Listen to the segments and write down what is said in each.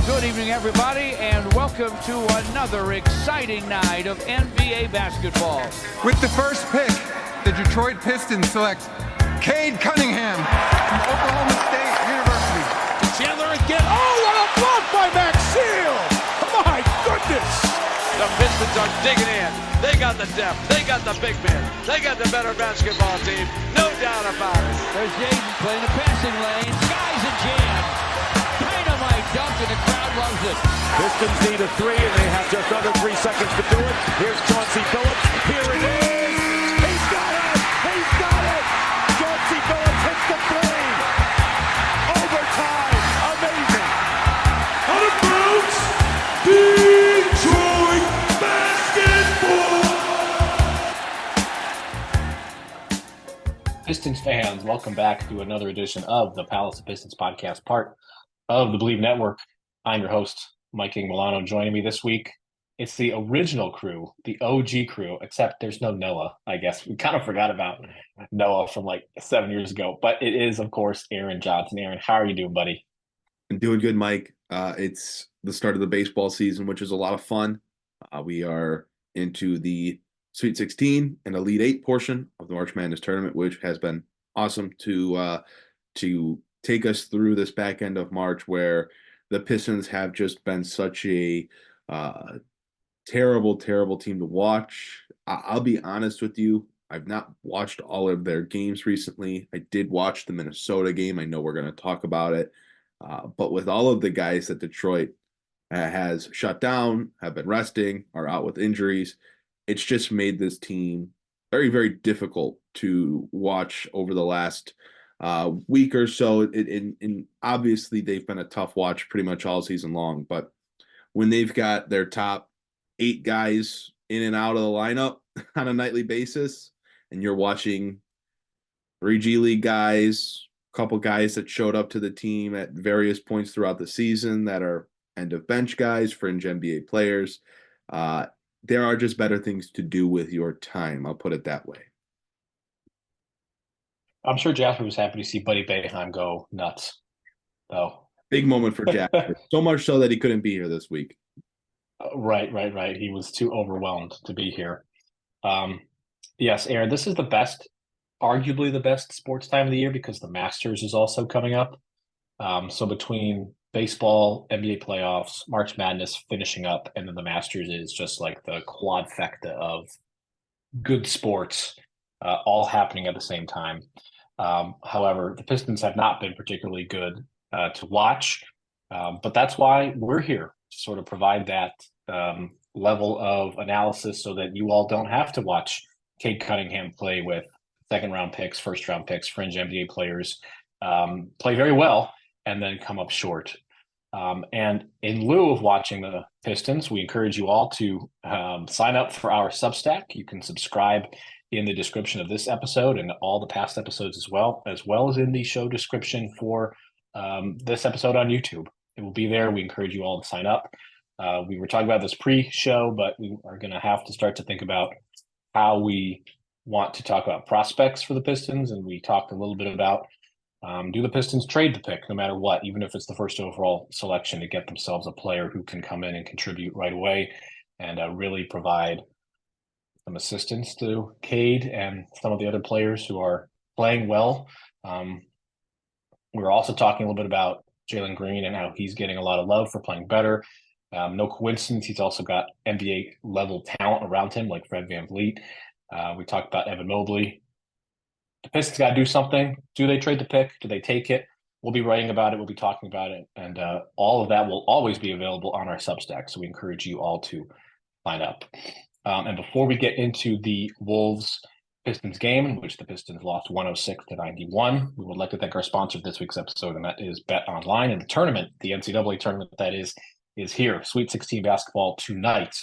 Good evening, everybody, and welcome to another exciting night of NBA basketball. With the first pick, the Detroit Pistons select Cade Cunningham from Oklahoma State University. Chandler again. Oh, what a block by Maxfield! My goodness! The Pistons are digging in. They got the depth. They got the big men. They got the better basketball team. No doubt about it. There's Jaden playing the passing lane. Skies a jam. Dynamite dunk, and the crowd loves it. Pistons need a three, and they have just under 3 seconds to do it. Here's Chauncey Billups. Here it is. He's got it. He's got it. Chauncey Billups hits the three. Overtime. Amazing. Out of bounds. Detroit basketball. Pistons fans, welcome back to another edition of the Palace of Pistons Podcast, part of the Believe Network. I'm your host, Mike Anguilano. Joining me this week, it's the original crew, the OG crew, except there's no Noah, I guess. We kind of forgot about Noah from like 7 years ago, but it is, of course, Aaron Johnson. Aaron, how are you doing, buddy? I'm doing good, Mike. It's the start of the baseball season, which is a lot of fun. We are into the Sweet 16 and Elite 8 portion of the March Madness tournament, which has been awesome to take us through this back end of March, where the Pistons have just been such a terrible team to watch. I'll be honest with you. I've not watched all of their games recently. I did watch the Minnesota game. I know we're going to talk about it. But with all of the guys that Detroit has shut down, have been resting, are out with injuries, it's just made this team very, very difficult to watch over the last week or so. And obviously, they've been a tough watch pretty much all season long. But when they've got their top 8 guys in and out of the lineup on a nightly basis, and you're watching 3 G League guys, a couple guys that showed up to the team at various points throughout the season that are end of bench guys, fringe NBA players, there are just better things to do with your time. I'll put it that way. I'm sure Jasper was happy to see Buddy Boeheim go nuts, though. Big moment for Jasper. So much so that he couldn't be here this week. Right. He was too overwhelmed to be here. Yes, Aaron, this is arguably the best sports time of the year because the Masters is also coming up. So between baseball, NBA playoffs, March Madness finishing up, and then the Masters is just like the quadfecta of good sports all happening at the same time. However, the Pistons have not been particularly good to watch, but that's why we're here to sort of provide that level of analysis so that you all don't have to watch Cade Cunningham play with second-round picks, first-round picks, fringe NBA players play very well and then come up short. And in lieu of watching the Pistons, we encourage you all to sign up for our Substack. You can subscribe in the description of this episode and all the past episodes as well as in the show description for this episode on YouTube. It will be there. We encourage you all to sign up. We were talking about this pre-show, but we are going to have to start to think about how we want to talk about prospects for the Pistons. And we talked a little bit about do the Pistons trade the pick no matter what, even if it's the first overall selection, to get themselves a player who can come in and contribute right away and really provide some assistance to Cade and some of the other players who are playing well. We're also talking a little bit about Jalen Green and how he's getting a lot of love for playing better. No coincidence, he's also got NBA level talent around him like Fred VanVleet. We talked about Evan Mobley. The Pistons got to do something. Do they trade the pick? Do they take it? We'll be writing about it. We'll be talking about it. And all of that will always be available on our Substack. So we encourage you all to sign up. And before we get into the Wolves-Pistons game, in which the Pistons lost 106-91, we would like to thank our sponsor of this week's episode, and that is Bet Online. And the tournament, the NCAA tournament that is here. Sweet 16 basketball tonight.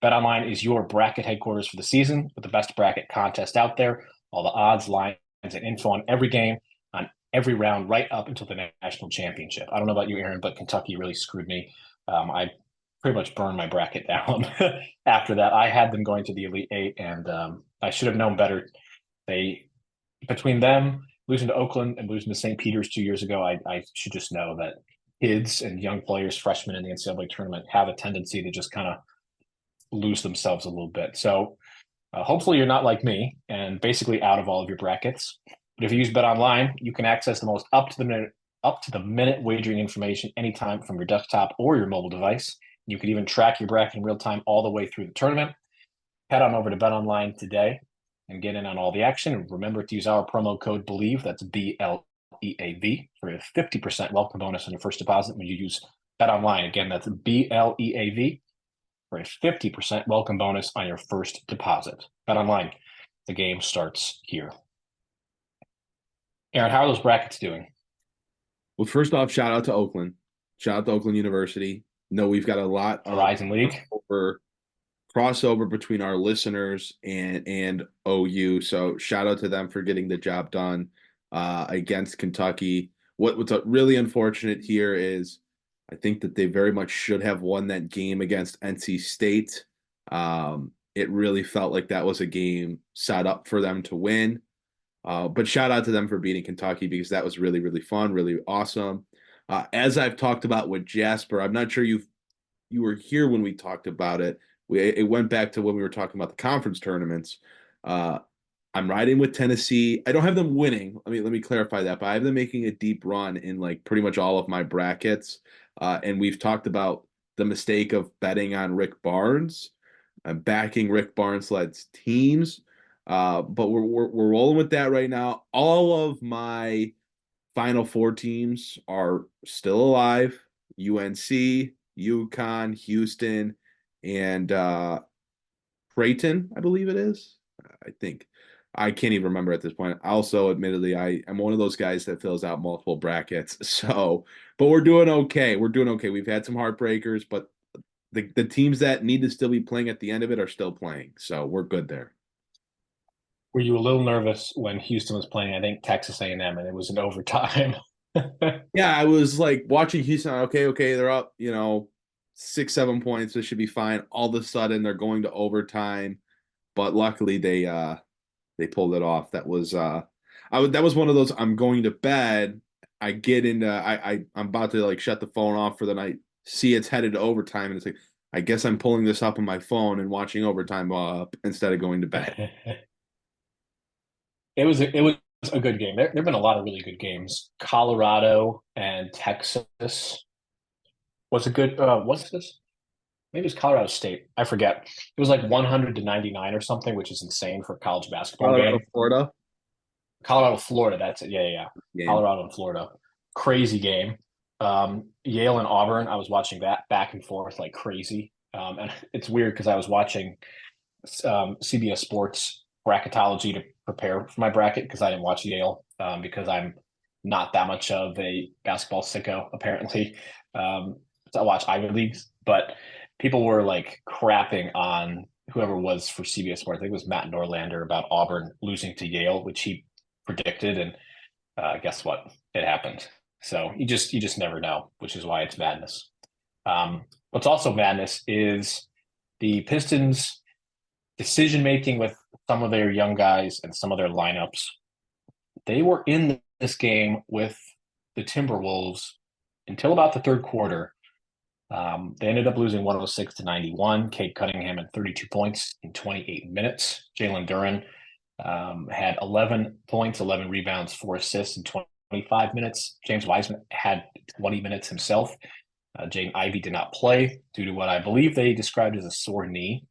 Bet Online is your bracket headquarters for the season with the best bracket contest out there. All the odds, lines, and info on every game, on every round, right up until the national championship. I don't know about you, Aaron, but Kentucky really screwed me. I pretty much burned my bracket down after that. I had them going to the Elite Eight, and I should have known better. Between them losing to Oakland and losing to St. Peter's 2 years ago, I should just know that kids and young players, freshmen in the NCAA tournament, have a tendency to just kind of lose themselves a little bit. So hopefully you're not like me and basically out of all of your brackets. But if you use BetOnline, you can access the most up to the minute wagering information anytime from your desktop or your mobile device. You can even track your bracket in real time all the way through the tournament. Head on over to BetOnline today and get in on all the action. And remember to use our promo code BELIEVE, that's BLEAV, for a 50% welcome bonus on your first deposit when you use BetOnline. Again, that's BLEAV for a 50% welcome bonus on your first deposit. BetOnline, the game starts here. Aaron, how are those brackets doing? Well, first off, shout out to Oakland. Shout out to Oakland University. No, we've got a lot of Horizon League crossover between our listeners and OU. So shout out to them for getting the job done against Kentucky. What's really unfortunate here is I think that they very much should have won that game against NC State. It really felt like that was a game set up for them to win. But shout out to them for beating Kentucky because that was really, really fun, really awesome. As I've talked about with Jasper, I'm not sure you were here when we talked about it. It went back to when we were talking about the conference tournaments. I'm riding with Tennessee. I don't have them winning. Let me clarify that, but I have them making a deep run in like pretty much all of my brackets. And we've talked about the mistake of betting on Rick Barnes. I'm backing Rick Barnes-led teams. But we're rolling with that right now. All of my Final Four teams are still alive. UNC, UConn, Houston, and Creighton, I believe it is. I think. I can't even remember at this point. Also, admittedly, I'm one of those guys that fills out multiple brackets. So, but we're doing okay. We're doing okay. We've had some heartbreakers, but the teams that need to still be playing at the end of it are still playing. So we're good there. Were you a little nervous when Houston was playing, I think, Texas A&M, and it was in overtime? Yeah, I was like watching Houston. Okay, they're up, 6-7 points. This should be fine. All of a sudden, they're going to overtime, but luckily they pulled it off. That was that was one of those. I'm going to bed. I get into I'm about to like shut the phone off for the night. See it's headed to overtime, and it's like I guess I'm pulling this up on my phone and watching overtime up instead of going to bed. It was a good game. There have been a lot of really good games. Colorado and Texas was a good. What's this? Maybe it's Colorado State. I forget. It was like 100-99 or something, which is insane for a college basketball game. Colorado, Florida. That's it. Yeah. Colorado and Florida. Crazy game. Yale and Auburn. I was watching that back and forth like crazy. And it's weird because I was watching CBS Sports bracketology to prepare for my bracket because I didn't watch Yale because I'm not that much of a basketball sicko, apparently. So I watch Ivy Leagues, but people were like crapping on whoever was for CBS Sports. I think it was Matt Norlander about Auburn losing to Yale, which he predicted. And guess what? It happened. So you just never know, which is why it's madness. What's also madness is the Pistons' decision-making with some of their young guys and some of their lineups. They were in this game with the Timberwolves until about the third quarter. They ended up losing 106-91. Cade Cunningham had 32 points in 28 minutes. Jalen Duren had 11 points, 11 rebounds, 4 assists in 25 minutes. James Wiseman had 20 minutes himself. Jaden Ivey did not play due to what I believe they described as a sore knee.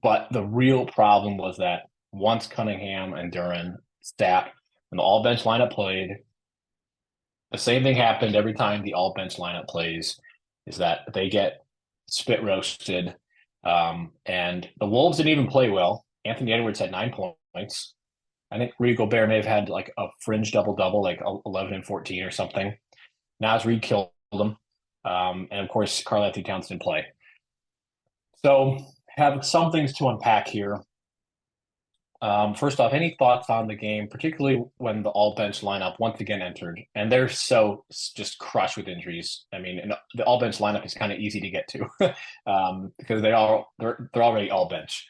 But the real problem was that once Cunningham and Duren sat when the all-bench lineup played, the same thing happened every time the all-bench lineup plays, is that they get spit roasted. And the Wolves didn't even play well. Anthony Edwards had 9 points. I think Rudy Gobert may have had like a fringe double-double, like 11 and 14 or something. Naz Reid killed them. And of course, Karl-Anthony Towns didn't play. So have some things to unpack here. First off, any thoughts on the game, particularly when the all-bench lineup once again entered, and they're so just crushed with injuries. I mean, and the all-bench lineup is kind of easy to get to because they're already all-bench.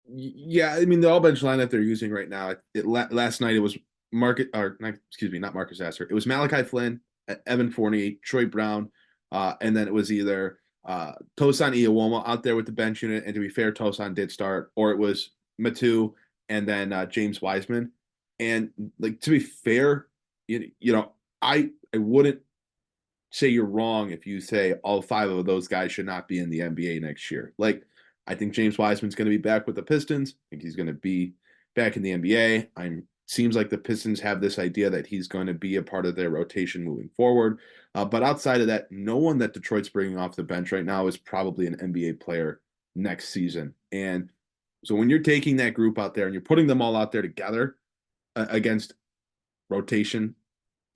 Yeah, I mean the all-bench lineup they're using right now. Last night it was not Marcus Sasser. It was Malachi Flynn, Evan Fournier, Troy Brown, and then it was either Tosan Iwoma out there with the bench unit, and to be fair, Tosan did start, or it was Matu and then James Wiseman. And like, to be fair, I wouldn't say you're wrong if you say all 5 of those guys should not be in the NBA next year. Like, I think James Wiseman's going to be back with the Pistons. I think he's going to be back in the NBA. Seems like the Pistons have this idea that he's going to be a part of their rotation moving forward. But outside of that, no one that Detroit's bringing off the bench right now is probably an NBA player next season. And so when you're taking that group out there and you're putting them all out there together against rotation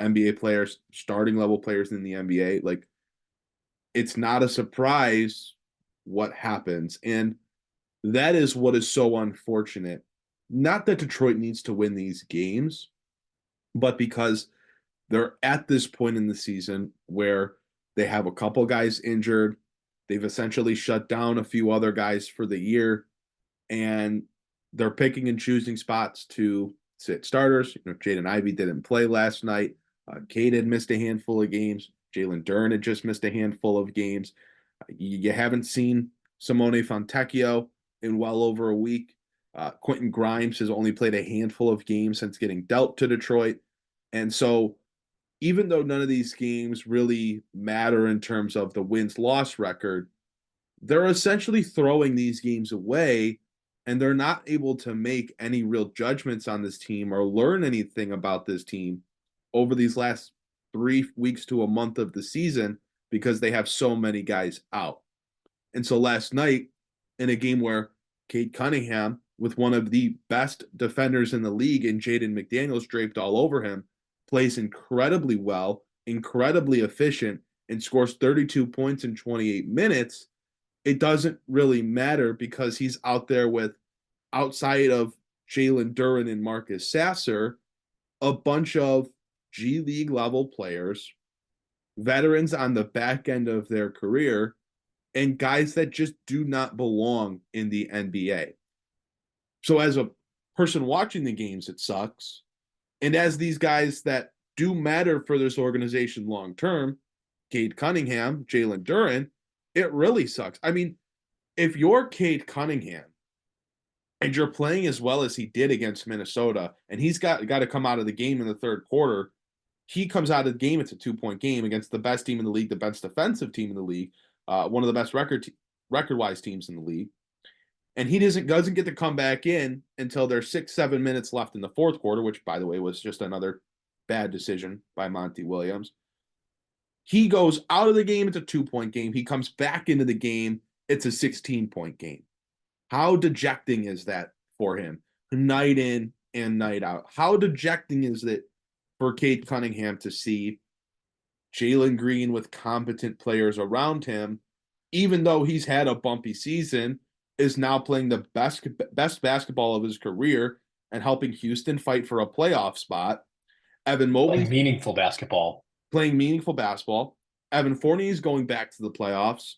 NBA players, starting level players in the NBA, like, it's not a surprise what happens. And that is what is so unfortunate. Not that Detroit needs to win these games, but because they're at this point in the season where they have a couple guys injured. They've essentially shut down a few other guys for the year, and they're picking and choosing spots to sit starters. Jaden Ivey didn't play last night. Cade had missed a handful of games. Jalen Duren had just missed a handful of games. You haven't seen Simone Fontecchio in well over a week. Quentin Grimes has only played a handful of games since getting dealt to Detroit. And so even though none of these games really matter in terms of the wins-loss record, they're essentially throwing these games away, and they're not able to make any real judgments on this team or learn anything about this team over these last 3 weeks to a month of the season because they have so many guys out. And so last night, in a game where Cade Cunningham, with one of the best defenders in the league and Jaden McDaniels draped all over him, plays incredibly well, incredibly efficient, and scores 32 points in 28 minutes, it doesn't really matter because he's out there with, outside of Jalen Duren and Marcus Sasser, a bunch of G League level players, veterans on the back end of their career, and guys that just do not belong in the NBA. So as a person watching the games, it sucks. And as these guys that do matter for this organization long term, Cade Cunningham, Jalen Duren, it really sucks. I mean, if you're Cade Cunningham and you're playing as well as he did against Minnesota, and he's got to come out of the game in the third quarter, he comes out of the game, it's a 2-point game against the best team in the league, the best defensive team in the league, one of the best record-wise teams in the league. And he doesn't get to come back in until there's 6-7 minutes left in the fourth quarter, which, by the way, was just another bad decision by Monty Williams. He goes out of the game, it's a 2-point game. He comes back into the game, it's a 16-point game. How dejecting is that for him, night in and night out? How dejecting is it for Cade Cunningham to see Jalen Green with competent players around him, even though he's had a bumpy season, is now playing the best basketball of his career and helping Houston fight for a playoff spot. Evan Mobley playing meaningful basketball. Evan Fournier is going back to the playoffs.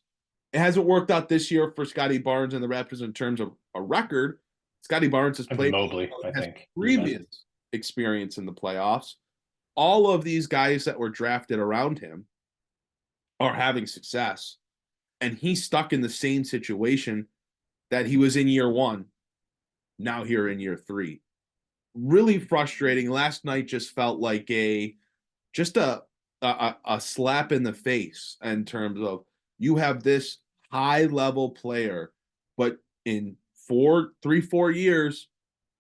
It hasn't worked out this year for Scotty Barnes and the Raptors in terms of a record. Scotty Barnes has played Mobley, I think. Previous experience in the playoffs. All of these guys that were drafted around him are having success, and he's stuck in the same situation that he was in year one, now here in year 3. Really frustrating. Last night just felt like a slap in the face in terms of, you have this high-level player, but in 4 years,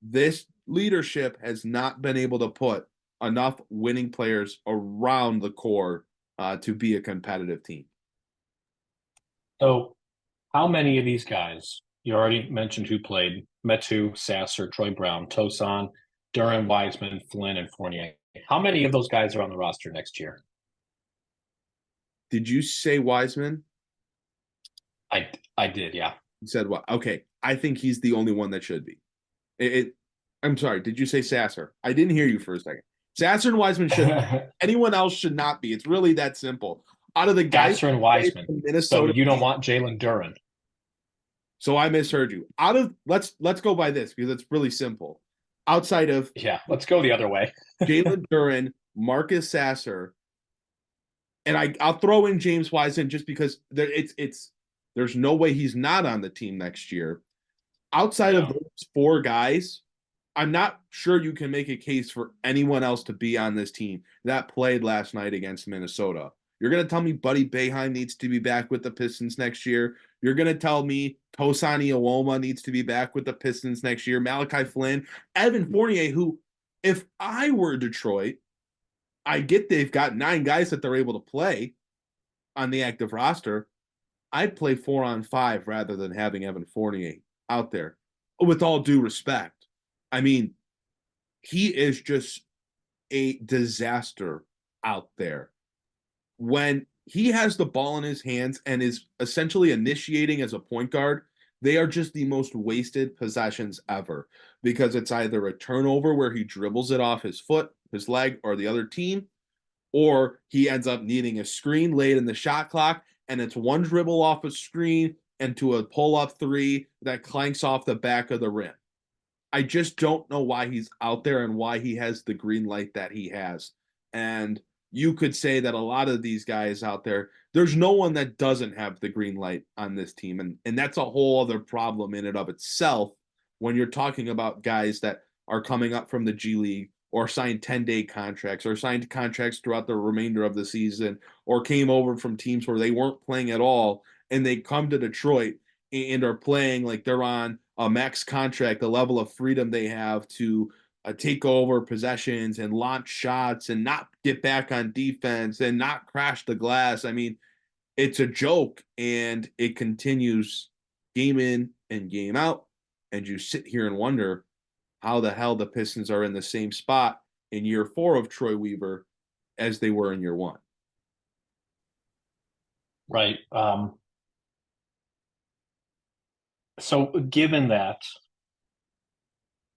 this leadership has not been able to put enough winning players around the core to be a competitive team. So how many of these guys, you already mentioned who played, Metu, Sasser, Troy Brown, Tosan, Duren, Wiseman, Flynn, and Fournier. How many of those guys are on the roster next year? Did you say Wiseman? I did, yeah. You said what? Okay. I think he's the only one that should be. I'm sorry. Did you say Sasser? I didn't hear you for a second. Sasser and Wiseman should. Anyone else should not be. It's really that simple. Out of the guys, Sasser and Wiseman. Minnesota, so you don't want Jalen Duren. So I misheard you. Let's go by this because it's really simple. outside of let's go the other way. Jalen Duren, Marcus Sasser, and I'll throw in James Wiseman just because there's no way he's not on the team next year. Outside of those four guys, I'm not sure you can make a case for anyone else to be on this team that played last night against Minnesota. You're going to tell me Buddy Boeheim needs to be back with the Pistons next year. You're going to tell me Tosani Iwoma needs to be back with the Pistons next year. Malachi Flynn, Evan Fournier, who, if I were Detroit, I get they've got 9 guys that they're able to play on the active roster. I'd play 4-on-5 rather than having Evan Fournier out there, with all due respect. I mean, he is just a disaster out there. When he has the ball in his hands and is essentially initiating as a point guard, they are just the most wasted possessions ever, because it's either a turnover where he dribbles it off his foot, his leg, or the other team, or he ends up needing a screen late in the shot clock, and it's one dribble off a screen into a pull-up 3 that clanks off the back of the rim. I just don't know why he's out there and why he has the green light that he has. And you could say that a lot of these guys out there, there's no one that doesn't have the green light on this team. And that's a whole other problem in and of itself when you're talking about guys that are coming up from the G League or signed 10-day contracts or signed contracts throughout the remainder of the season or came over from teams where they weren't playing at all, and they come to Detroit and are playing like they're on a max contract, the level of freedom they have to take over possessions and launch shots and not get back on defense and not crash the glass. I mean, it's a joke, and it continues game in and game out. And you sit here and wonder how the hell the Pistons are in the same spot in year 4 of Troy Weaver as they were in year 1. Right. So given that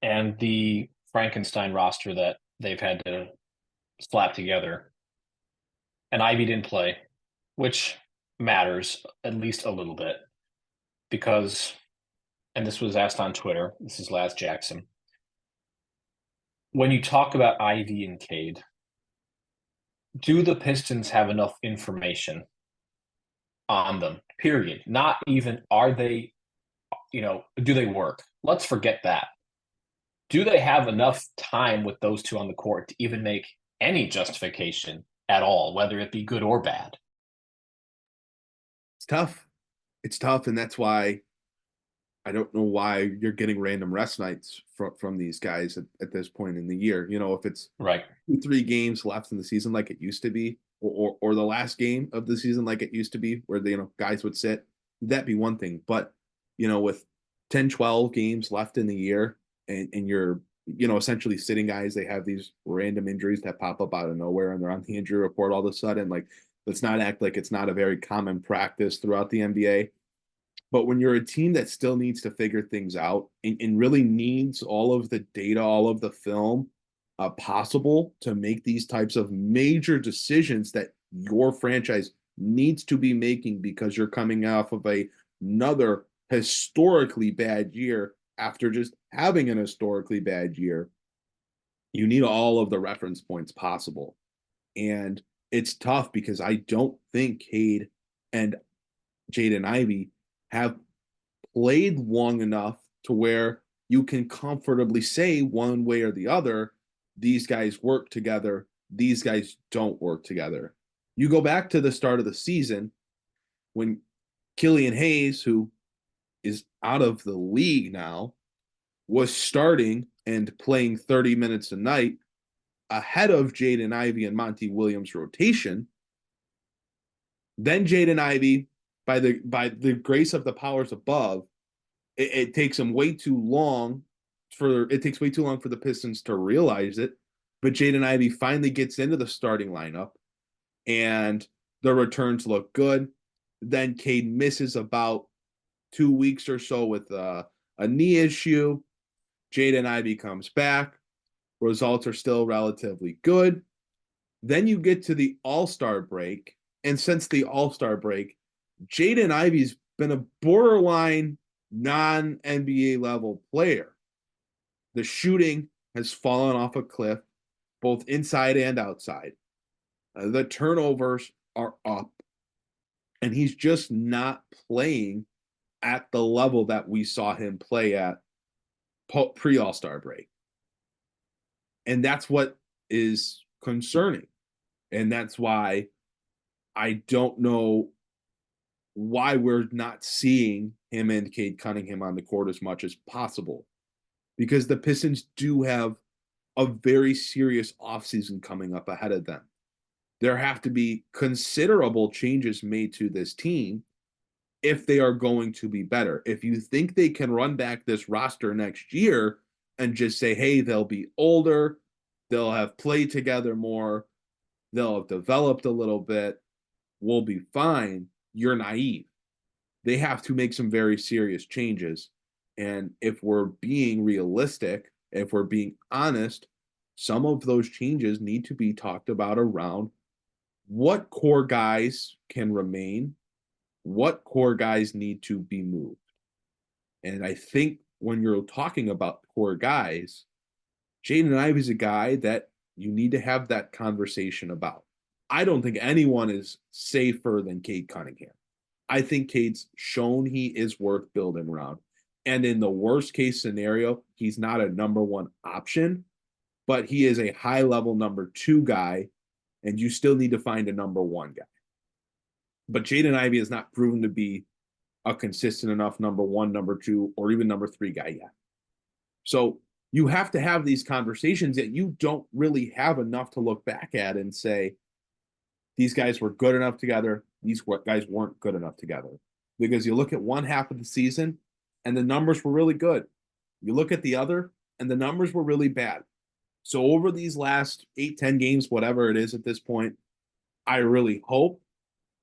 and the Frankenstein roster that they've had to slap together, and Ivy didn't play, which matters at least a little bit, because, and this was asked on Twitter, this is Laz Jackson, when you talk about Ivy and Cade, do the Pistons have enough information on them, period? Not even, are they, do they work? Let's forget that. Do they have enough time with those two on the court to even make any justification at all, whether it be good or bad? It's tough. It's tough, and that's why I don't know why you're getting random rest nights from these guys at this point in the year. If it's right 2-3 games left in the season like it used to be, or the last game of the season like it used to be, where guys would sit, that'd be one thing. But with 10-12 games left in the year, and you're essentially sitting guys, they have these random injuries that pop up out of nowhere, and they're on the injury report all of a sudden. Like, let's not act like it's not a very common practice throughout the NBA. But when you're a team that still needs to figure things out and really needs all of the data, all of the film possible to make these types of major decisions that your franchise needs to be making, because you're coming off of another historically bad year after just having an historically bad year, you need all of the reference points possible. And it's tough because I don't think Cade and Jaden Ivey have played long enough to where you can comfortably say one way or the other, these guys work together, these guys don't work together. You go back to the start of the season when Killian Hayes, who is out of the league now, was starting and playing 30 minutes a night ahead of Jaden Ivey and Monty Williams' rotation. Then Jaden Ivey, by the grace of the powers above, it takes him way too long for the Pistons to realize it. But Jaden Ivey finally gets into the starting lineup, and the returns look good. Then Cade misses about 2 weeks or so with a knee issue. Jaden Ivey comes back. Results are still relatively good. Then you get to the All-Star break, and since the All-Star break, Jaden Ivey's been a borderline non-NBA level player. The shooting has fallen off a cliff, both inside and outside. The turnovers are up, and he's just not playing at the level that we saw him play at pre-All-Star break. And that's what is concerning. And that's why I don't know why we're not seeing him and Cade Cunningham on the court as much as possible. Because the Pistons do have a very serious offseason coming up ahead of them. There have to be considerable changes made to this team if they are going to be better. If you think they can run back this roster next year and just say, hey, they'll be older, they'll have played together more, they'll have developed a little bit, we'll be fine, you're naive. They have to make some very serious changes. And if we're being realistic, if we're being honest, some of those changes need to be talked about around what core guys can remain, what core guys need to be moved. And I think when you're talking about core guys, Jaden Ivey is a guy that you need to have that conversation about. I don't think anyone is safer than Cade Cunningham. I think Cade's shown he is worth building around. And in the worst case scenario, he's not a number one option, but he is a high level number two guy, and you still need to find a number one guy. But Jaden Ivey has not proven to be a consistent enough number one, number two, or even number three guy yet. So you have to have these conversations that you don't really have enough to look back at and say, these guys were good enough together, these guys weren't good enough together. Because you look at one half of the season, and the numbers were really good. You look at the other, and the numbers were really bad. So over these last 8-10 games, whatever it is at this point, I really hope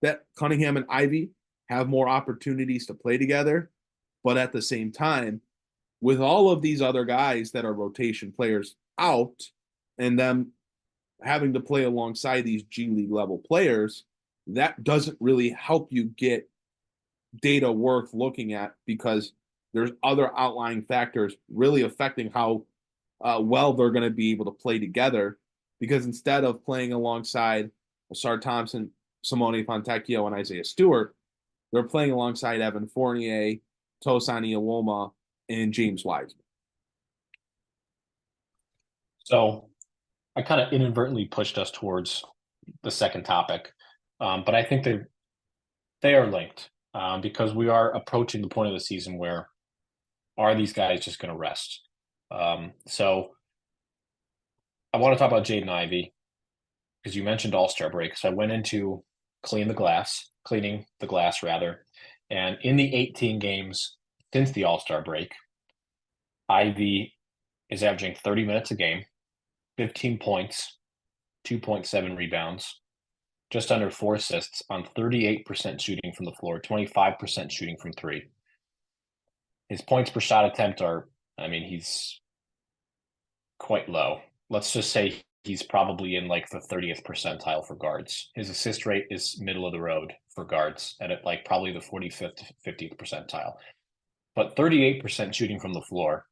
that Cunningham and Ivey have more opportunities to play together. But at the same time, with all of these other guys that are rotation players out and them having to play alongside these G League level players, that doesn't really help you get data worth looking at, because there's other outlying factors really affecting how well they're going to be able to play together. Because instead of playing alongside Ausar Thompson, Simone Fontecchio, and Isaiah Stewart, they're playing alongside Evan Fournier, Tosan Iwoma, and James Wiseman. So I kind of inadvertently pushed us towards the second topic, but I think they are linked because we are approaching the point of the season where are these guys just going to rest? So I want to talk about Jaden Ivey because you mentioned All-Star break. So I went into cleaning the glass, and in the 18 games since the All-Star break, Ivey is averaging 30 minutes a game, 15 points, 2.7 rebounds, just under 4 assists on 38% shooting from the floor, 25% shooting from three. His points per shot attempt he's quite low. Let's just say he's probably in like the 30th percentile for guards. His assist rate is middle of the road for guards and at like probably the 45th to 50th percentile. But 38% shooting from the floor,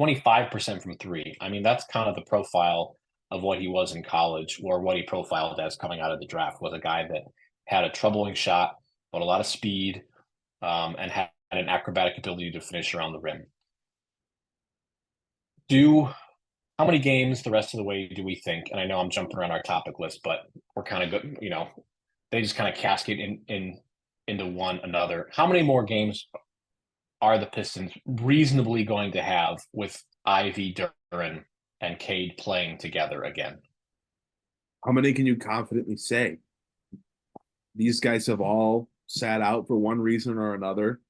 25% from three. I mean, that's kind of the profile of what he was in college, or what he profiled as coming out of the draft, was a guy that had a troubling shot, but a lot of speed, and had an acrobatic ability to finish around the rim. How many games the rest of the way do we think? And I know I'm jumping around our topic list, but we're kind of good. They just kind of cascade into one another. How many more games are the Pistons reasonably going to have with Ivey, Duren, and Cade playing together again? How many can you confidently say? These guys have all sat out for one reason or another.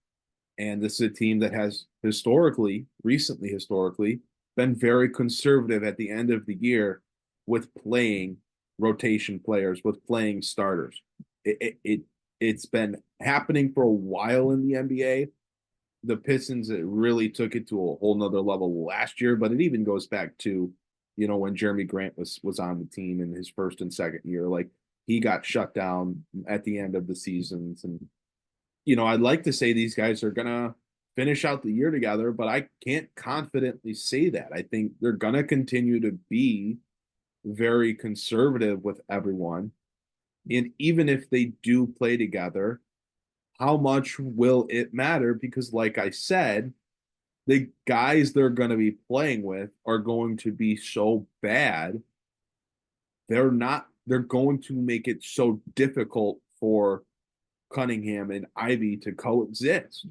And this is a team that has recently historically, been very conservative at the end of the year with playing rotation players, with playing starters. It's been happening for a while in the NBA. The Pistons really took it to a whole nother level last year, but it even goes back to, when Jeremy Grant was on the team in his first and second year. Like, he got shut down at the end of the seasons. And, I'd like to say these guys are going to finish out the year together, but I can't confidently say that. I think they're going to continue to be very conservative with everyone. And even if they do play together, how much will it matter? Because, like I said, the guys they're going to be playing with are going to be so bad. They're going to make it so difficult for Cunningham and Ivy to coexist.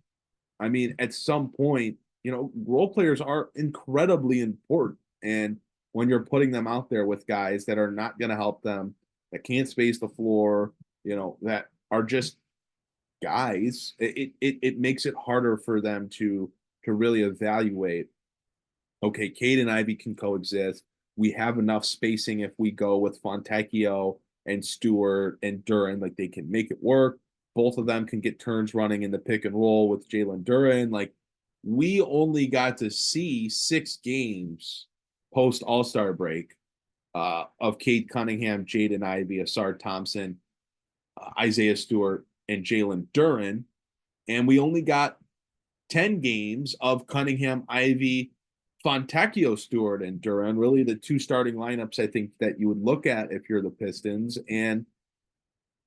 I mean, at some point, role players are incredibly important. And when you're putting them out there with guys that are not going to help them, that can't space the floor, that are just guys, it makes it harder for them to really evaluate, okay, Cade and Ivy can coexist. We have enough spacing if we go with Fontecchio and Stewart and Duren, like they can make it work. Both of them can get turns running in the pick and roll with Jalen Duren. Like, we only got to see 6 games post All-Star break of Cade Cunningham, Jaden Ivey, Asar Thompson, Isaiah Stewart, and Jalen Duren. And we only got 10 games of Cunningham, Ivy, Fontecchio, Stewart, and Duren, really the 2 starting lineups I think that you would look at if you're the Pistons. And,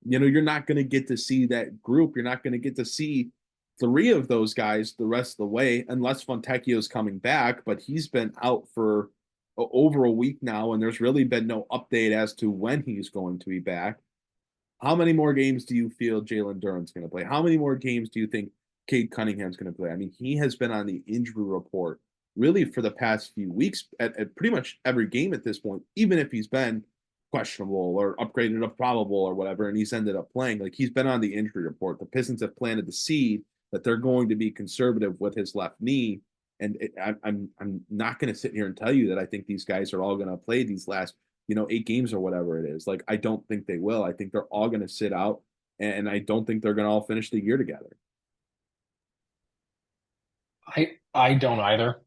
you're not going to get to see that group. You're not going to get to see 3 of those guys the rest of the way, unless Fontecchio is coming back, but he's been out for over a week now, and there's really been no update as to when he's going to be back. How many more games do you feel Jalen Duren's going to play? How many more games do you think Cade Cunningham's going to play? I mean, he has been on the injury report really for the past few weeks at pretty much every game at this point, even if he's been questionable or upgraded to probable or whatever, and he's ended up playing. Like, he's been on the injury report. The Pistons have planted the seed that they're going to be conservative with his left knee. And I'm not going to sit here and tell you that I think these guys are all going to play these last, 8 games or whatever it is. Like, I don't think they will. I think they're all going to sit out, and I don't think they're going to all finish the year together. I don't either.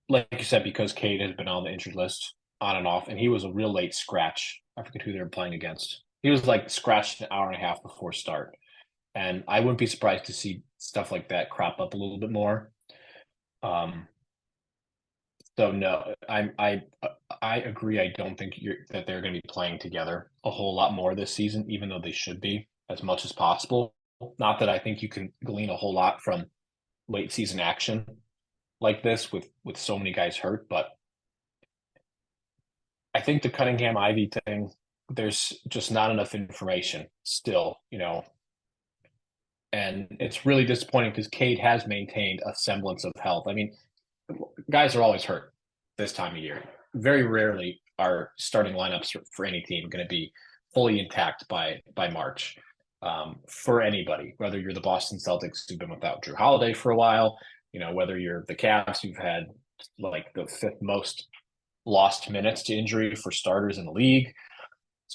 Like you said, because Cade has been on the injured list on and off, and he was a real late scratch. I forget who they were playing against. He was like scratched an hour and a half before start. And I wouldn't be surprised to see stuff like that crop up a little bit more. So no, I agree. I don't think that they're going to be playing together a whole lot more this season, even though they should be as much as possible. Not that I think you can glean a whole lot from late season action like this with so many guys hurt, but I think the Cunningham Ivy thing, there's just not enough information still, and it's really disappointing because Cade has maintained a semblance of health. I mean, guys are always hurt this time of year. Very rarely are starting lineups for any team going to be fully intact by March. For anybody, whether you're the Boston Celtics who've been without Drew Holiday for a while, whether you're the Cavs who've had like the 5th most lost minutes to injury for starters in the league,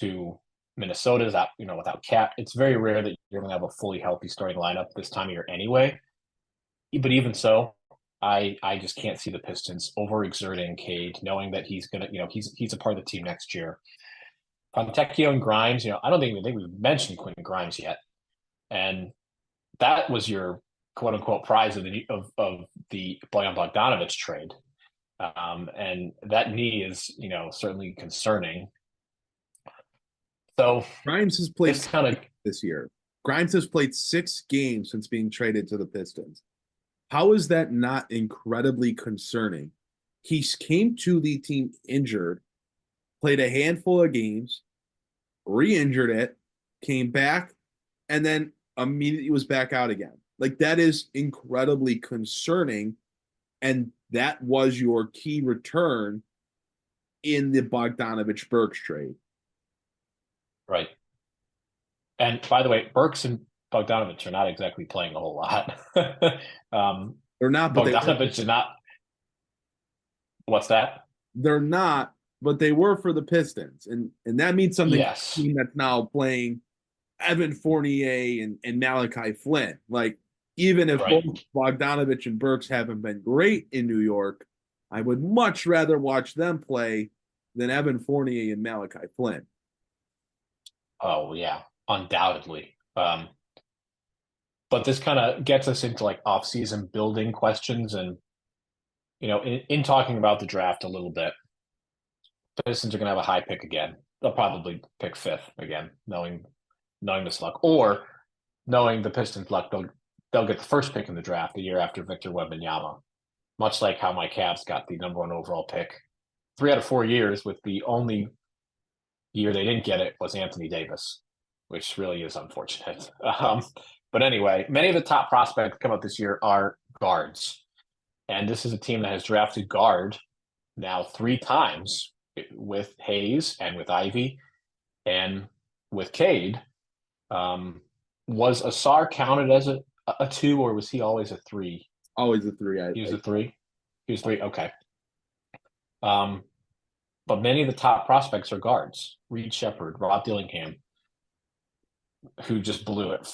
to Minnesota's out, without Cat. It's very rare that you're going to have a fully healthy starting lineup this time of year anyway. But even so, I just can't see the Pistons overexerting Cade, knowing that he's going to, he's a part of the team next year. Fontecchio and Grimes, I don't think we've mentioned Quentin Grimes yet, and that was your quote unquote prize of the Bojan Bogdanovic trade, and that knee is certainly concerning. So Grimes has played this year. Grimes has played 6 games since being traded to the Pistons. How is that not incredibly concerning? He came to the team injured, played a handful of games, re-injured it, came back, and then immediately was back out again. Like, that is incredibly concerning, and that was your key return in the Bogdanovic-Burks trade. Right. And by the way, Burks and Bogdanovic are not exactly playing a whole lot. They're not. But Bogdanovic is not. What's that? They're not, but they were for the Pistons, and that means something. Yes. To the team that's now playing Evan Fournier and Malachi Flynn. Like, even if both Bogdanovic and Burks haven't been great in New York, I would much rather watch them play than Evan Fournier and Malachi Flynn. Oh yeah, undoubtedly. But this kind of gets us into like off-season building questions. And, in talking about the draft a little bit, the Pistons are going to have a high pick again. They'll probably pick fifth again, knowing this luck. Or knowing the Pistons' luck, they'll get the first pick in the draft the year after Victor Wembanyama, much like how my Cavs got the number one overall pick 3 out of 4 years, with the only year they didn't get it was Anthony Davis, which really is unfortunate. But anyway, many of the top prospects come up this year are guards. And this is a team that has drafted guard now 3 times with Hayes and with Ivy and with Cade. Was Asar counted as a 2, or was he always a 3? Always a 3. He was a 3? He was 3? Okay. But many of the top prospects are guards. Reed Shepherd, Rob Dillingham, who just blew it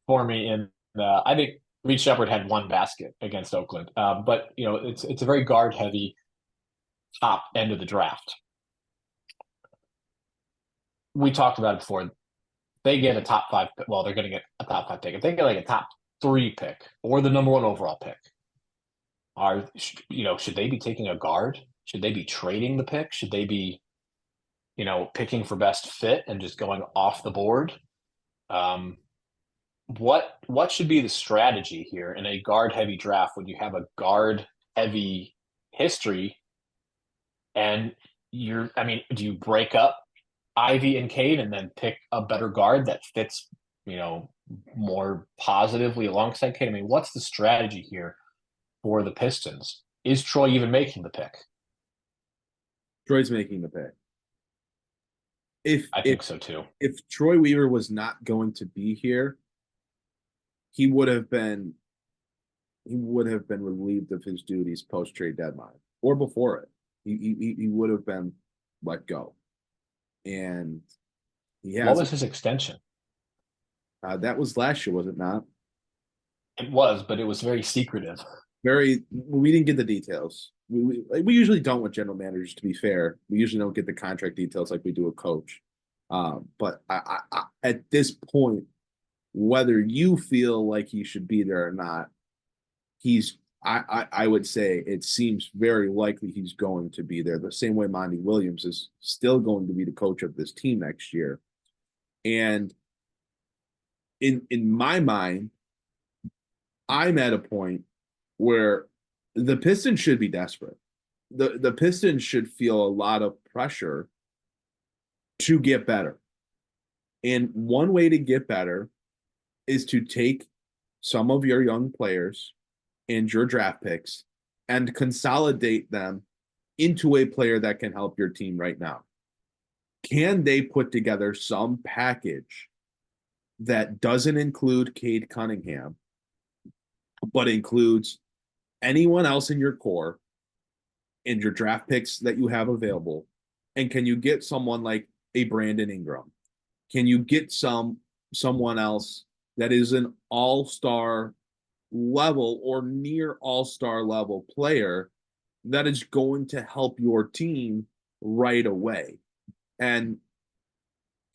for me. And I think Reed Shepherd had 1 basket against Oakland. But, it's a very guard-heavy top end of the draft. We talked about it before. They get a top 5 pick. Well, they're going to get a top 5 pick. If they get like a top 3 pick or the number 1 overall pick, should they be taking a guard? Should they be trading the pick? Should they be, picking for best fit and just going off the board? What should be the strategy here in a guard-heavy draft when you have a guard-heavy history? And do you break up Ivy and Cade and then pick a better guard that fits, more positively alongside Cade? What's the strategy here for the Pistons? Is Troy even making the pick? Troy's making the pick. I think so too. If Troy Weaver was not going to be here, he would have been relieved of his duties post-trade deadline or before it. He would have been let go. And he has. What was his extension? That was last year, was it not? It was, but it was very secretive. We didn't get the details. We usually don't with general managers, to be fair. We usually don't get the contract details like we do a coach. But I at this point, whether you feel like he should be there or not, I would say it seems very likely he's going to be there. The same way Monty Williams is still going to be the coach of this team next year. And in my mind, I'm at a point where the Pistons should be desperate. The Pistons should feel a lot of pressure to get better. And one way to get better is to take some of your young players and your draft picks and consolidate them into a player that can help your team right now. Can they put together some package that doesn't include Cade Cunningham, but includes anyone else in your core and your draft picks that you have available? And can you get someone like a Brandon Ingram? Can you get someone else that is an all-star level or near all-star level player that is going to help your team right away? And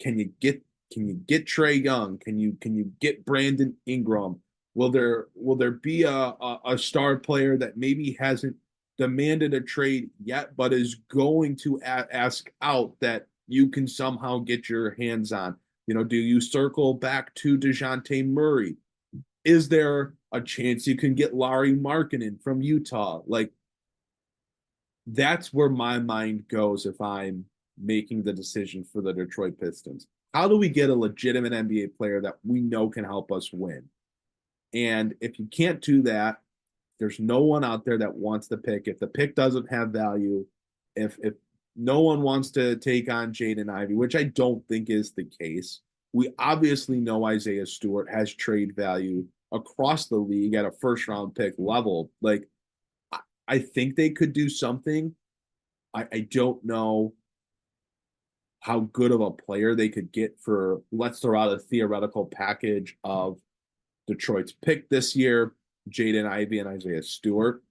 can you get Trae Young? Can you get Brandon Ingram? Will there be a star player that maybe hasn't demanded a trade yet, but is going to ask out that you can somehow get your hands on? Do you circle back to DeJounte Murray? Is there a chance you can get Lauri Markkanen from Utah? Like, that's where my mind goes if I'm making the decision for the Detroit Pistons. How do we get a legitimate NBA player that we know can help us win? And if you can't do that, there's no one out there that wants the pick. If the pick doesn't have value, if no one wants to take on Jaden Ivey, which I don't think is the case. We obviously know Isaiah Stewart has trade value across the league at a first-round pick level. Like, I think they could do something. I don't know how good of a player they could get for, let's throw out a theoretical package of Detroit's pick this year, Jaden Ivey and Isaiah Stewart.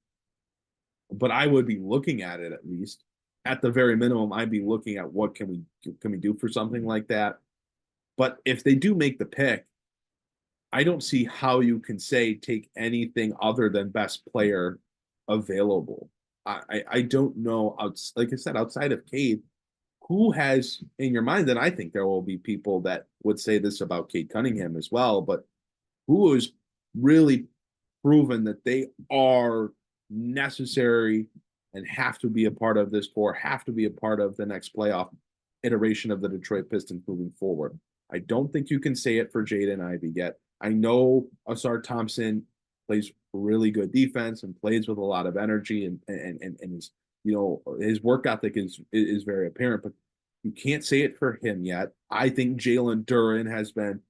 But I would be looking at it at least. At the very minimum, I'd be looking at what can we do for something like that. But if they do make the pick, I don't see how you can say take anything other than best player available. I don't know. Like I said, outside of Cade, who has in your mind, and I think there will be people that would say this about Cade Cunningham as well, but who has really proven that they are necessary and have to be a part of this core, have to be a part of the next playoff iteration of the Detroit Pistons moving forward. I don't think you can say it for Jaden Ivey yet. I know Asar Thompson plays really good defense and plays with a lot of energy and his his work ethic is very apparent, but you can't say it for him yet. I think Jalen Duren has been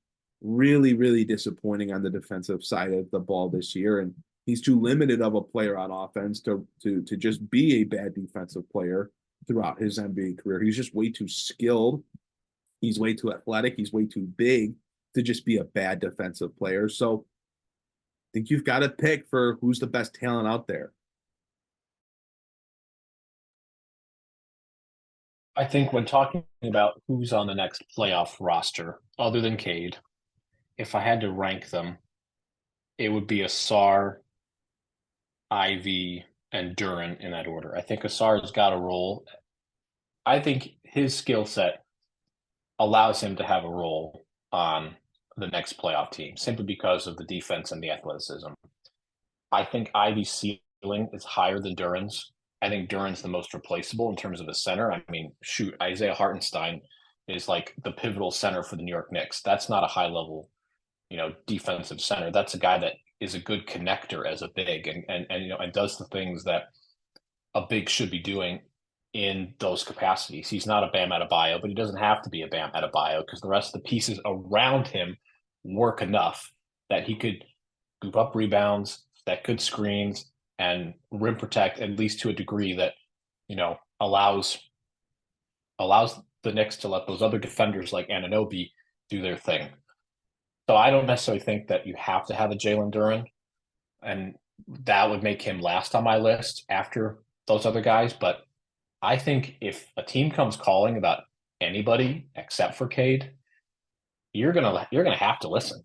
really, really disappointing on the defensive side of the ball this year, and he's too limited of a player on offense to just be a bad defensive player throughout his NBA career. He's just way too skilled. He's way too athletic. He's way too big to just be a bad defensive player. So I think you've got to pick for who's the best talent out there. I think when talking about who's on the next playoff roster, other than Cade, if I had to rank them, it would be Asar, Ivy, and Duren in that order. I think Asar's got a role. I think his skill set allows him to have a role on the next playoff team simply because of the defense and the athleticism. I think Ivy's ceiling is higher than Duren's. I think Duren's the most replaceable in terms of a center. I mean, shoot, Isaiah Hartenstein is like the pivotal center for the New York Knicks. That's not a high level, defensive center. That's a guy that is a good connector as a big and does the things that a big should be doing in those capacities. He's not a Bam Adebayo, but he doesn't have to be a Bam Adebayo because the rest of the pieces around him work enough that he could scoop up rebounds, set good screens, and rim protect at least to a degree that, allows the Knicks to let those other defenders like Anunoby do their thing. So I don't necessarily think that you have to have a Jalen Duren, and that would make him last on my list after those other guys. But I think if a team comes calling about anybody except for Cade, you're gonna have to listen.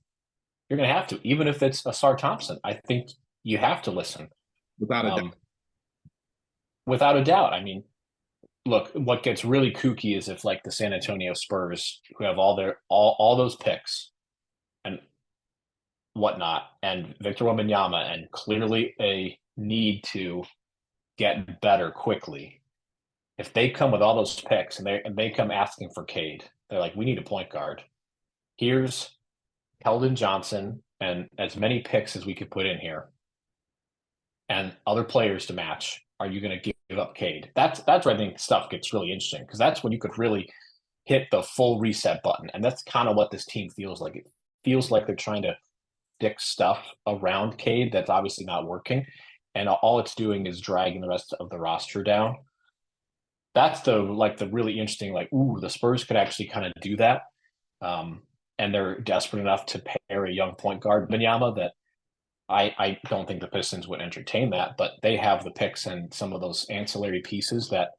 You're gonna have to, even if it's Asar Thompson. I think you have to listen. Without a doubt. Without a doubt. I mean, look, what gets really kooky is if like the San Antonio Spurs, who have all those picks and whatnot, and Victor Wembanyama, and clearly a need to get better quickly. If they come with all those picks and they come asking for Cade, they're like, we need a point guard. Here's Keldon Johnson and as many picks as we could put in here, and other players to match. Are you going to give up Cade? That's where I think stuff gets really interesting, because that's when you could really hit the full reset button. And that's kind of what this team feels like. It feels like they're trying to stick stuff around Cade that's obviously not working, and all it's doing is dragging the rest of the roster down. That's the really interesting, the Spurs could actually kind of do that. And they're desperate enough to pair a young point guard, Wembanyama, that I don't think the Pistons would entertain that, but they have the picks and some of those ancillary pieces that,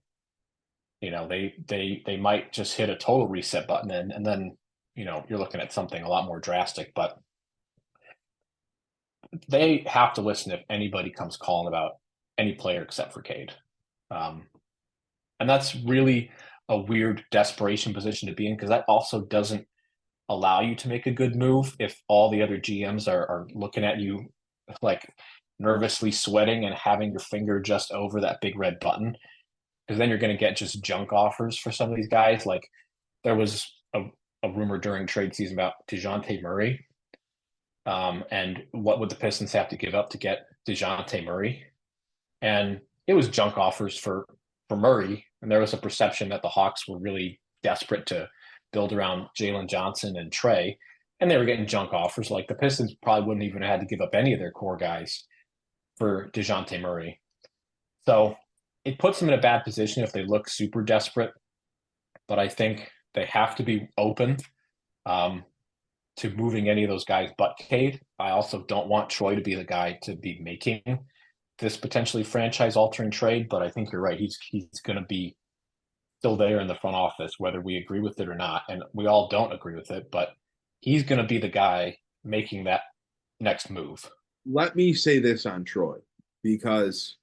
they might just hit a total reset button and then, you're looking at something a lot more drastic. But they have to listen if anybody comes calling about any player except for Cade. And that's really a weird desperation position to be in, because that also doesn't allow you to make a good move if all the other GMs are looking at you like nervously sweating and having your finger just over that big red button, because then you're going to get just junk offers for some of these guys. Like there was a rumor during trade season about DeJounte Murray, and what would the Pistons have to give up to get DeJounte Murray, and it was junk offers for Murray, and there was a perception that the Hawks were really desperate to build around Jalen Johnson and Trey, and they were getting junk offers. Like the Pistons probably wouldn't even have had to give up any of their core guys for DeJounte Murray. So it puts them in a bad position if they look super desperate, but I think they have to be open to moving any of those guys but Cade. I also don't want Troy to be the guy to be making this potentially franchise-altering trade, but I think you're right. He's going to be still there in the front office, whether we agree with it or not. And we all don't agree with it, but he's going to be the guy making that next move. Let me say this on Troy, because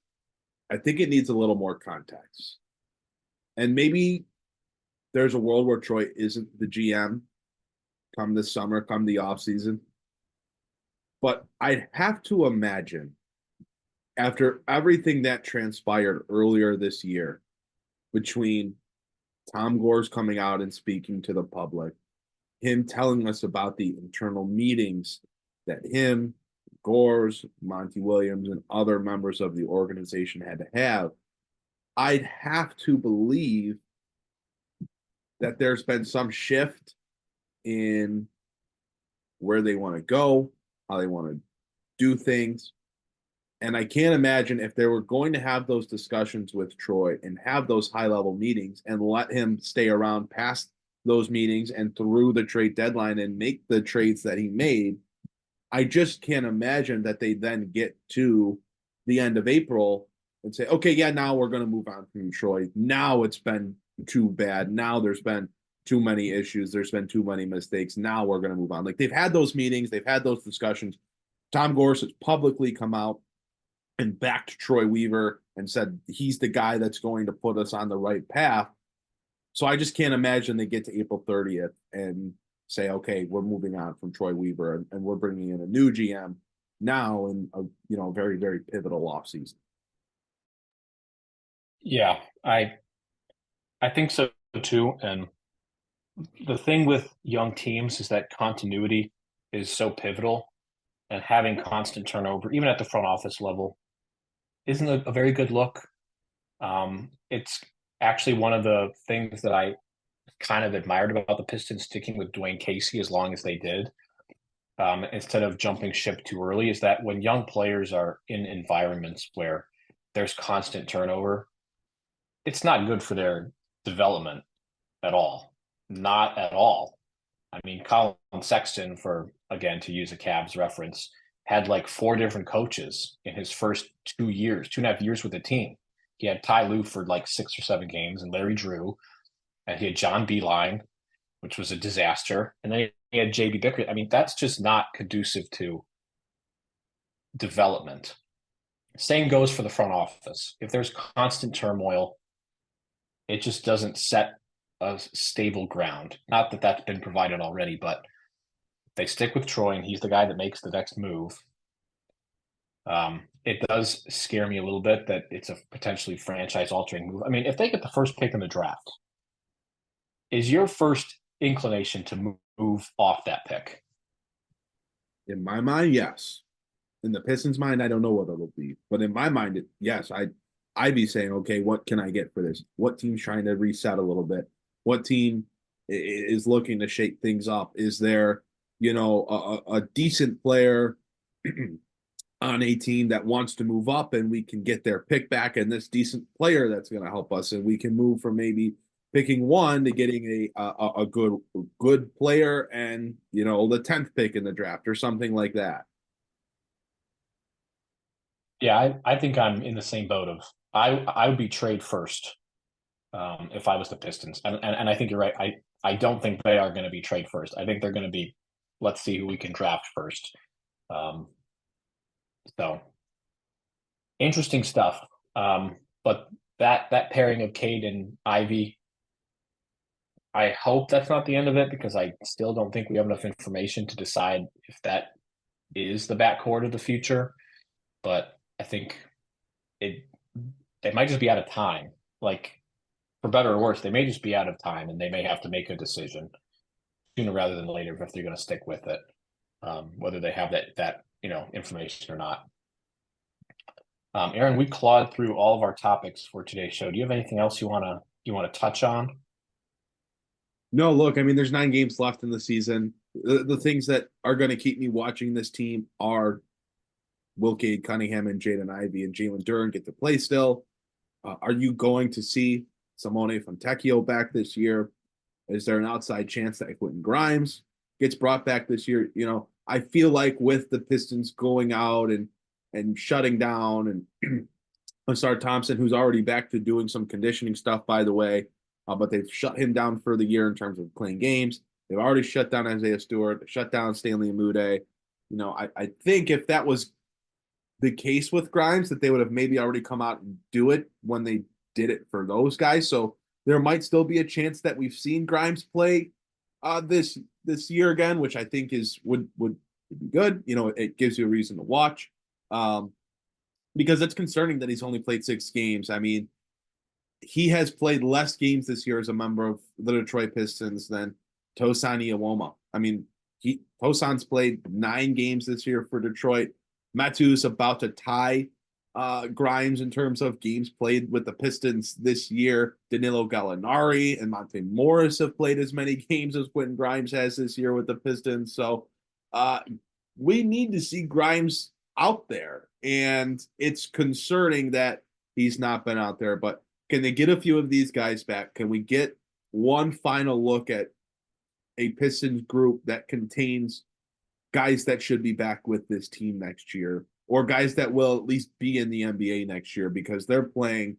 I think it needs a little more context. And maybe there's a world where Troy isn't the GM come this summer, come the offseason. But I'd have to imagine, after everything that transpired earlier this year, between Tom Gore's coming out and speaking to the public, him telling us about the internal meetings that him, Gore's, Monty Williams, and other members of the organization had to have, I'd have to believe that there's been some shift in where they want to go, how they want to do things. And I can't imagine if they were going to have those discussions with Troy and have those high-level meetings and let him stay around past those meetings and through the trade deadline and make the trades that he made. I just can't imagine that they then get to the end of April and say, okay, yeah, now we're going to move on from Troy. Now it's been too bad. Now there's been too many issues. There's been too many mistakes. Now we're going to move on. Like, they've had those meetings. They've had those discussions. Tom Gore has publicly come out and backed Troy Weaver and said he's the guy that's going to put us on the right path. So I just can't imagine they get to April 30th and say, okay, we're moving on from Troy Weaver and we're bringing in a new GM now in a very, very pivotal offseason. Yeah, I think so too. And the thing with young teams is that continuity is so pivotal, and having constant turnover, even at the front office level, isn't a very good look. It's actually one of the things that I kind of admired about the Pistons sticking with Dwayne Casey as long as they did, instead of jumping ship too early, is that when young players are in environments where there's constant turnover, it's not good for their development at all. Not at all. I mean, Colin Sexton, to use a Cavs reference, had like 4 different coaches in his first 2.5 years with the team. He had Ty Lue for like 6 or 7 games, and Larry Drew, and he had John Beilein, which was a disaster, and then he had JB Bickert. I mean, that's just not conducive to development. Same goes for the front office. If there's constant turmoil, it just doesn't set a stable ground. Not that that's been provided already, but they stick with Troy and he's the guy that makes the next move. It does scare me a little bit that it's a potentially franchise-altering move. I mean, if they get the first pick in the draft, is your first inclination to move off that pick? In my mind, yes. In the Pistons' mind, I don't know what it'll be. But in my mind, yes. I'd be saying, okay, what can I get for this? What team's trying to reset a little bit? What team is looking to shake things up? Is there, a decent player on a team that wants to move up and we can get their pick back and this decent player that's going to help us, and we can move from maybe picking 1 to getting a good player and, the 10th pick in the draft or something like that. Yeah, I think I'm in the same boat of I would be trade first if I was the Pistons. And I think you're right. I don't think they are going to be trade first. I think they're going to be, let's see who we can draft first. So interesting stuff. But that pairing of Cade and Ivy, I hope that's not the end of it, because I still don't think we have enough information to decide if that is the backcourt of the future. But I think they might just be out of time. Like, for better or worse, they may just be out of time, and they may have to make a decision sooner rather than later if they're going to stick with it, whether they have that information or not. Aaron, we clawed through all of our topics for today's show. Do you have anything else you want to touch on? No, look, I mean, there's 9 games left in the season. The things that are going to keep me watching this team are, will Cade Cunningham and Jaden Ivey and Jalen Duren get to play still? Are you going to see Simone Fontecchio back this year? Is there an outside chance that Quentin Grimes gets brought back this year? I feel like with the Pistons going out and shutting down, and Ausar Thompson, who's already back to doing some conditioning stuff, by the way, but they've shut him down for the year in terms of playing games. They've already shut down Isaiah Stewart, shut down Stanley Umude. I think if that was the case with Grimes, that they would have maybe already come out and do it when they did it for those guys. So there might still be a chance that we've seen Grimes play this year again, which I think would be good. It gives you a reason to watch, because it's concerning that he's only played 6 games. I mean, he has played less games this year as a member of the Detroit Pistons than Tosan Iwoma. I mean, Tosan's played 9 games this year for Detroit. Matu's about to tie Grimes in terms of games played with the Pistons this year. Danilo Gallinari and Monte Morris have played as many games as Quentin Grimes has this year with the Pistons. So we need to see Grimes out there, and it's concerning that he's not been out there. But can they get a few of these guys back? Can we get one final look at a Pistons group that contains guys that should be back with this team next year, or guys that will at least be in the NBA next year, because they're playing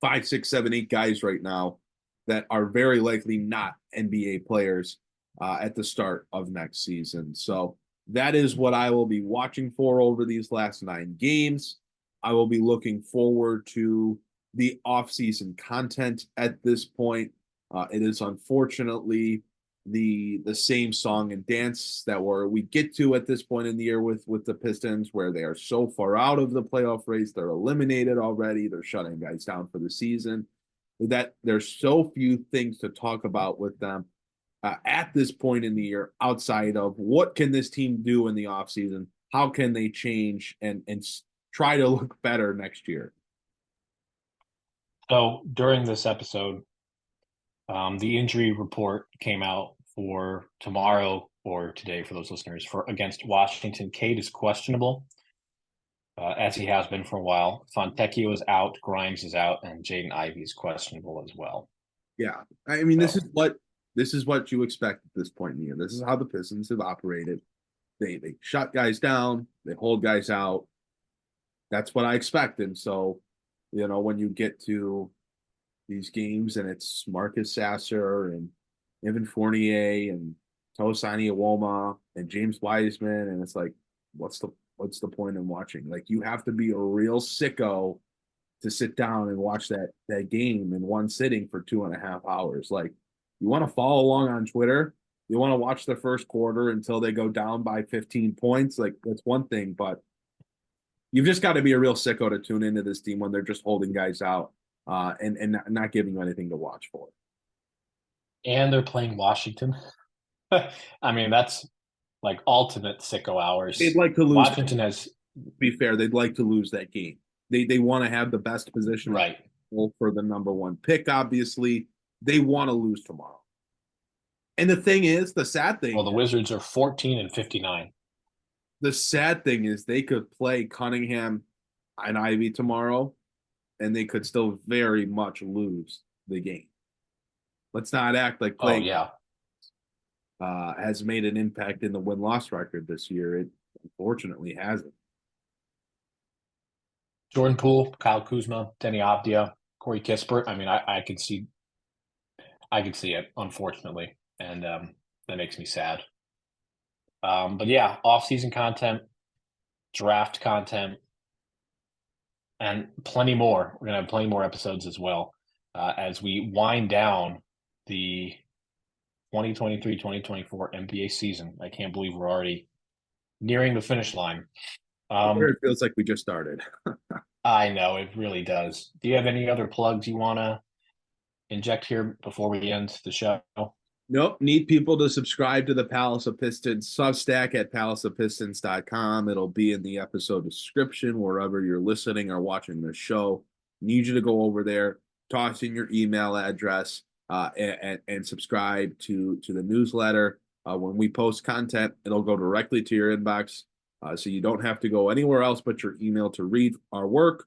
5, 6, 7, 8 guys right now that are very likely not NBA players at the start of next season. So that is what I will be watching for over these last 9 games. I will be looking forward to the offseason content at this point. It is unfortunately the same song and dance that we get to at this point in the year with the Pistons, where they are so far out of the playoff race. They're eliminated already. They're shutting guys down for the season, that there's so few things to talk about with them at this point in the year, outside of what can this team do in the offseason? How can they change and try to look better next year? So during this episode, the injury report came out for tomorrow, or today for those listeners, for against Washington. Cade is questionable, as he has been for a while. Fontecchio is out, Grimes is out, and Jaden Ivey is questionable as well. Yeah, I mean, this is what you expect at this point in the year. This is how the Pistons have operated. They shut guys down, they hold guys out. That's what I expect. And so, when you get to these games and it's Marcus Sasser and Evan Fournier and Tosan Iwoma and James Wiseman, and it's like, what's the point in watching? Like, you have to be a real sicko to sit down and watch that game in one sitting for 2.5 hours. Like, you want to follow along on Twitter, you want to watch the first quarter until they go down by 15 points. Like, that's one thing, but you've just got to be a real sicko to tune into this team when they're just holding guys out and not giving you anything to watch for. And they're playing Washington. I mean, that's like ultimate sicko hours. They'd like to lose. Washington has, to be fair, they'd like to lose that game. They want to have the best position right for the number 1 pick. Obviously, they want to lose tomorrow. And the thing is, the sad thing. Well, the Wizards are 14-59. The sad thing is they could play Cunningham and Ivey tomorrow, and they could still very much lose the game. Let's not act like playing has made an impact in the win-loss record this year. It unfortunately hasn't. Jordan Poole, Kyle Kuzma, Denny Avdia, Corey Kispert. I mean, I could see it, unfortunately, and that makes me sad. But yeah, off-season content, draft content, and plenty more. We're going to have plenty more episodes as well as we wind down the 2023-2024 NBA season. I can't believe we're already nearing the finish line. It feels like we just started. I know, it really does. Do you have any other plugs you want to inject here before we end the show? Nope. Need people to subscribe to the Palace of Pistons Substack at palaceofpistons.com. It'll be in the episode description wherever you're listening or watching the show. Need you to go over there, toss in your email address, and subscribe to the newsletter. When we post content, it'll go directly to your inbox, so you don't have to go anywhere else but your email to read our work.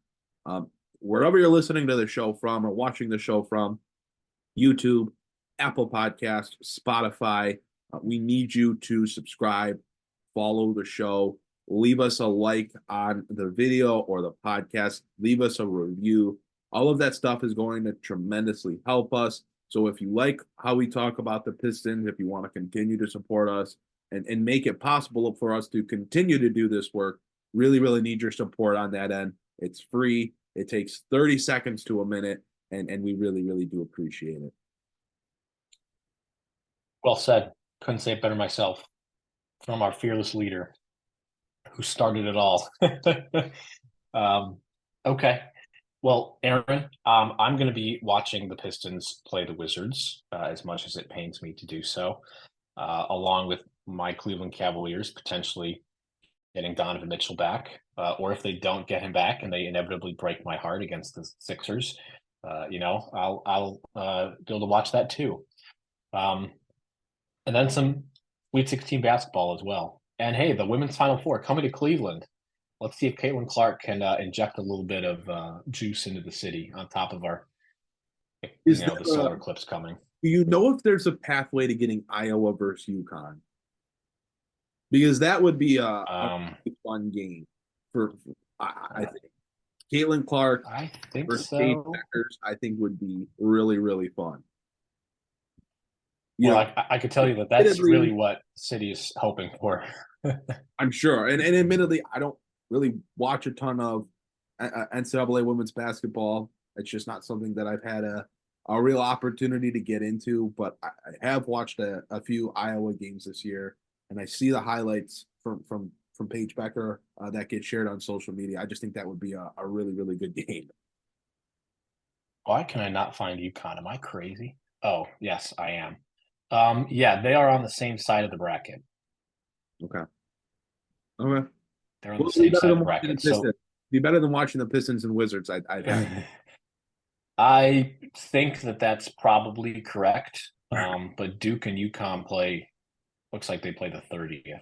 Wherever you're listening to the show from or watching the show from, YouTube, Apple Podcast, Spotify, we need you to subscribe, follow the show, leave us a like on the video or the podcast, leave us a review. All of that stuff is going to tremendously help us. So if you like how we talk about the Pistons, if you want to continue to support us, and make it possible for us to continue to do this work, really, really need your support on that end. It's free. It takes 30 seconds to a minute, and we really, really do appreciate it. Well said. Couldn't say it better myself. From our fearless leader who started it all. Okay. Well, Aaron, I'm going to be watching the Pistons play the Wizards as much as it pains me to do so, along with my Cleveland Cavaliers potentially getting Donovan Mitchell back, or if they don't get him back and they inevitably break my heart against the Sixers, I'll be able to watch that too. And then some Sweet 16 basketball as well. And hey, the women's Final Four coming to Cleveland. Let's see if Caitlin Clark can inject a little bit of juice into the city on top of our, the solar eclipse coming. Do you know if there's a pathway to getting Iowa versus UConn? Because that would be a fun game I think. Caitlin Clark I think versus so. Paige Beckers, I think would be really, really fun. I could tell you that's really what the city is hoping for. I'm sure. And admittedly, I don't really watch a ton of NCAA women's basketball. It's just not something that I've had a real opportunity to get into, but I have watched a few Iowa games this year, and I see the highlights from Paige Becker that get shared on social media. I just think that would be a really, really good game. Why can I not find UConn? Am I crazy? Oh, yes, I am. Yeah, they are on the same side of the bracket. Okay. They're on the same side of the bracket. So be better than watching the Pistons and Wizards. I think that's probably correct. But Duke and UConn looks like they play the 30th.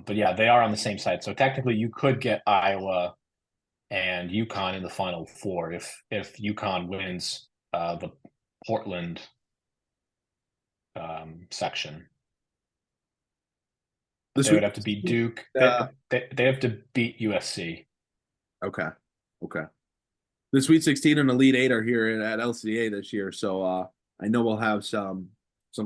But yeah, they are on the same side. So technically you could get Iowa and UConn in the Final Four if UConn wins the Portland section. They would have to beat Duke. They have to beat USC. Okay. The Sweet 16 and Elite 8 are here at LCA this year, so I know we'll have some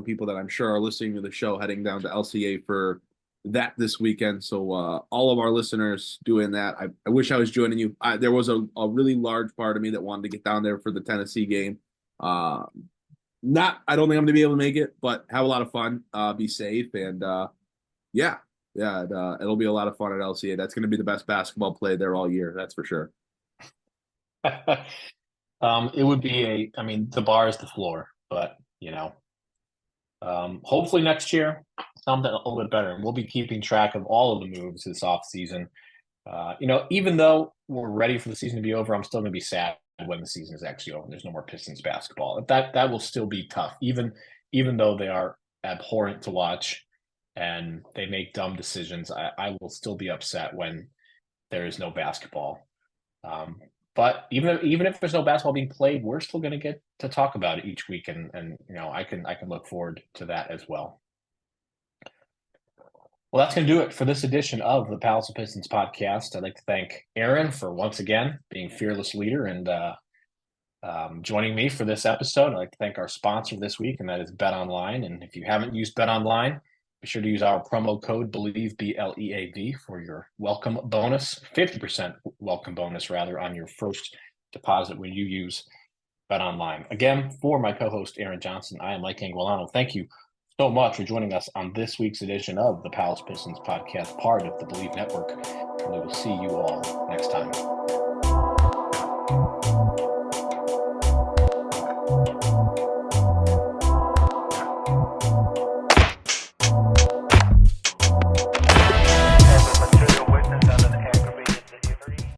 people that I'm sure are listening to the show heading down to LCA for that this weekend. So all of our listeners doing that, I wish I was joining you. There was a really large part of me that wanted to get down there for the Tennessee game. I don't think I'm going to be able to make it, but have a lot of fun, be safe, and it'll be a lot of fun at LCA. That's going to be the best basketball play there all year. That's for sure. It would be the bar is the floor, but hopefully next year something a little bit better, and we'll be keeping track of all of the moves this offseason. Even though we're ready for the season to be over, I'm still going to be sad when the season is actually over and there's no more Pistons basketball. That will still be tough, even though they are abhorrent to watch and they make dumb decisions. I will still be upset when there is no basketball. But even if there's no basketball being played, we're still going to get to talk about it each week, and I can look forward to that as well. Well, that's going to do it for this edition of the Palace of Pistons podcast. I'd like to thank Aaron for once again being fearless leader and joining me for this episode. I'd like to thank our sponsor this week, and that is BetOnline. And if you haven't used BetOnline, be sure to use our promo code BELIEVE, BLEAV, for your welcome bonus, 50% welcome bonus, rather, on your first deposit when you use BetOnline. Again, for my co-host, Aaron Johnson, I am Mike Anguilano. Thank you so much for joining us on this week's edition of the Palace Pistons podcast, part of the Believe Network. And we will see you all next time.